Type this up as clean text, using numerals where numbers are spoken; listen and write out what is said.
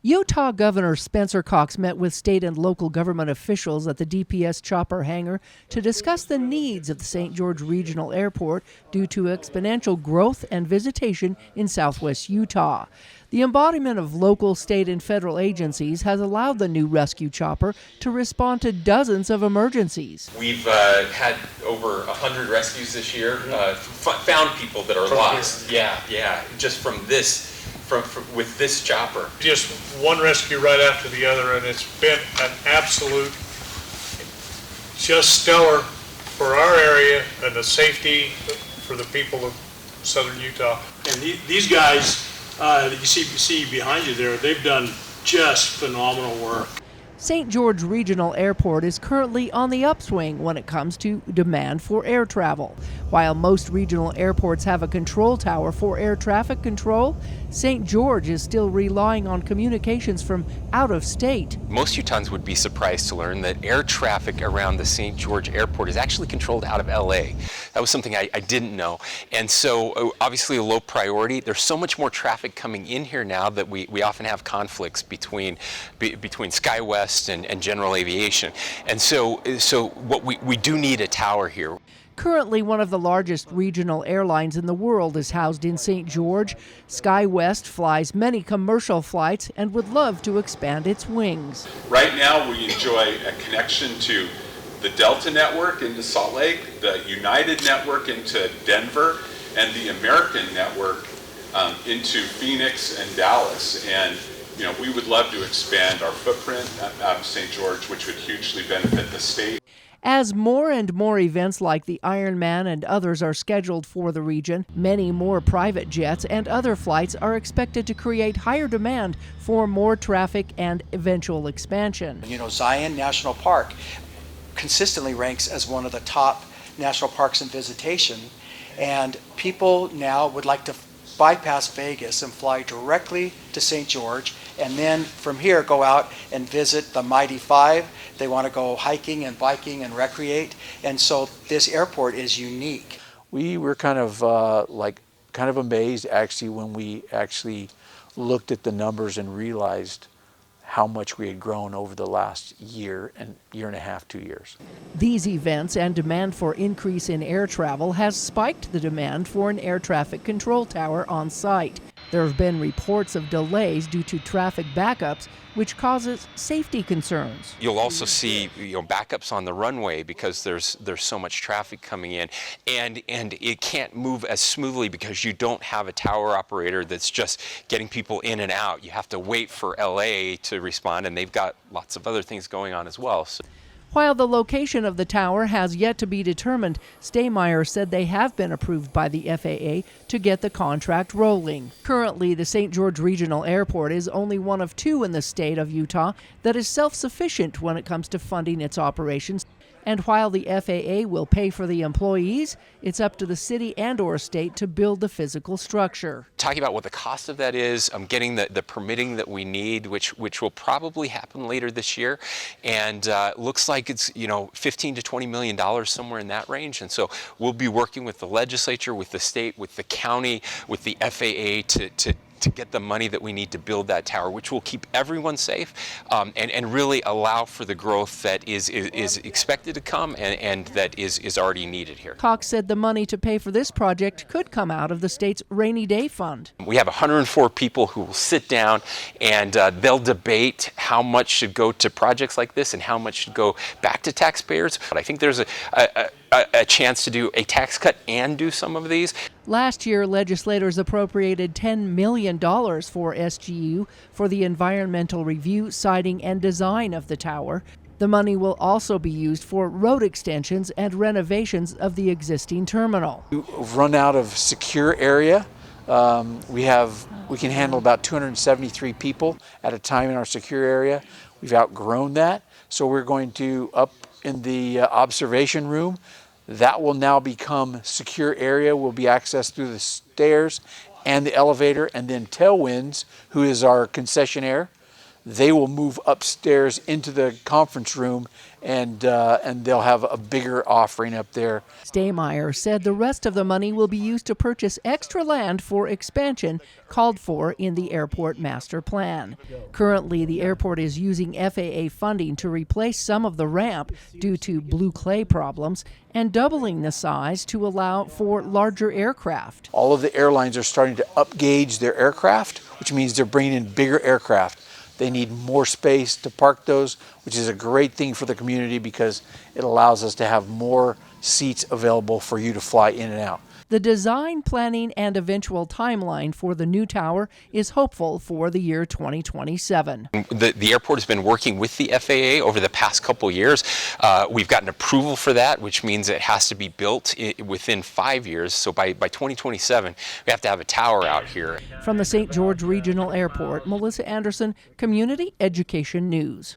Utah Governor Spencer Cox met with state and local government officials at the DPS chopper hangar to discuss the needs of the St. George Regional Airport due to exponential growth and visitation in southwest Utah. The embodiment of local, state, and federal agencies has allowed the new rescue chopper to respond to dozens of emergencies. We've had over 100 rescues this year, found people that are lost. Yeah, just from this. With this chopper. Just one rescue right after the other, and it's been an absolute, just stellar for our area and the safety for the people of southern Utah. And these guys that you see behind you there, they've done just phenomenal work. St. George Regional Airport is currently on the upswing when it comes to demand for air travel. While most regional airports have a control tower for air traffic control, St. George is still relying on communications from out of state. Most Utahns would be surprised to learn that air traffic around the St. George Airport is actually controlled out of LA. That was something I didn't know. And so obviously a low priority. There's so much more traffic coming in here now that we often have conflicts between SkyWest and general aviation. And so what we do need a tower here. Currently, one of the largest regional airlines in the world is housed in St. George. SkyWest flies many commercial flights and would love to expand its wings. Right now, we enjoy a connection to the Delta network into Salt Lake, the United network into Denver, and the American network into Phoenix and Dallas. And we would love to expand our footprint out of St. George, which would hugely benefit the state. As more and more events like the Ironman and others are scheduled for the region, many more private jets and other flights are expected to create higher demand for more traffic and eventual expansion. Zion National Park consistently ranks as one of the top national parks in visitation, and people now would like to bypass Vegas and fly directly to St. George, and then from here go out and visit the Mighty Five. They want to go hiking and biking and recreate, and so this airport is unique. We were kind of amazed actually when we actually looked at the numbers and realized how much we had grown over the last year and a half, 2 years. These events and demand for increase in air travel has spiked the demand for an air traffic control tower on site. There have been reports of delays due to traffic backups, which causes safety concerns. You'll also see backups on the runway because there's so much traffic coming in, and it can't move as smoothly because you don't have a tower operator that's just getting people in and out. You have to wait for LA to respond, and they've got lots of other things going on as well. While the location of the tower has yet to be determined, Staymeyer said they have been approved by the FAA to get the contract rolling. Currently, the St. George Regional Airport is only one of two in the state of Utah that is self-sufficient when it comes to funding its operations. And while the FAA will pay for the employees, it's up to the city and/or state to build the physical structure. Talking about what the cost of that is, getting the permitting that we need, which will probably happen later this year, and looks like it's $15 to $20 million, somewhere in that range. And so we'll be working with the legislature, with the state, with the county, with the FAA to get the money that we need to build that tower, which will keep everyone safe and really allow for the growth that is expected to come and that is already needed here. Cox said the money to pay for this project could come out of the state's rainy day fund. We have 104 people who will sit down and they'll debate how much should go to projects like this and how much should go back to taxpayers. But I think there's a chance to do a tax cut and do some of these. Last year, legislators appropriated $10 million for SGU for the environmental review, siting, and design of the tower. The money will also be used for road extensions and renovations of the existing terminal. We've run out of secure area. We can handle about 273 people at a time in our secure area. We've outgrown that, so we're going to up in the observation room. That will now become secure area, will be accessed through the stairs and the elevator, and then Tailwinds, who is our concessionaire, they will move upstairs into the conference room, and they'll have a bigger offering up there. Staymeyer said the rest of the money will be used to purchase extra land for expansion called for in the airport master plan. Currently, the airport is using FAA funding to replace some of the ramp due to blue clay problems and doubling the size to allow for larger aircraft. All of the airlines are starting to upgauge their aircraft, which means they're bringing in bigger aircraft. They need more space to park those, which is a great thing for the community because it allows us to have more seats available for you to fly in and out. The design, planning, and eventual timeline for the new tower is hopeful for the year 2027. The airport has been working with the FAA over the past couple years. We've gotten approval for that, which means it has to be built within 5 years. So by 2027, we have to have a tower out here. From the St. George Regional Airport, Melissa Anderson, Community Education News.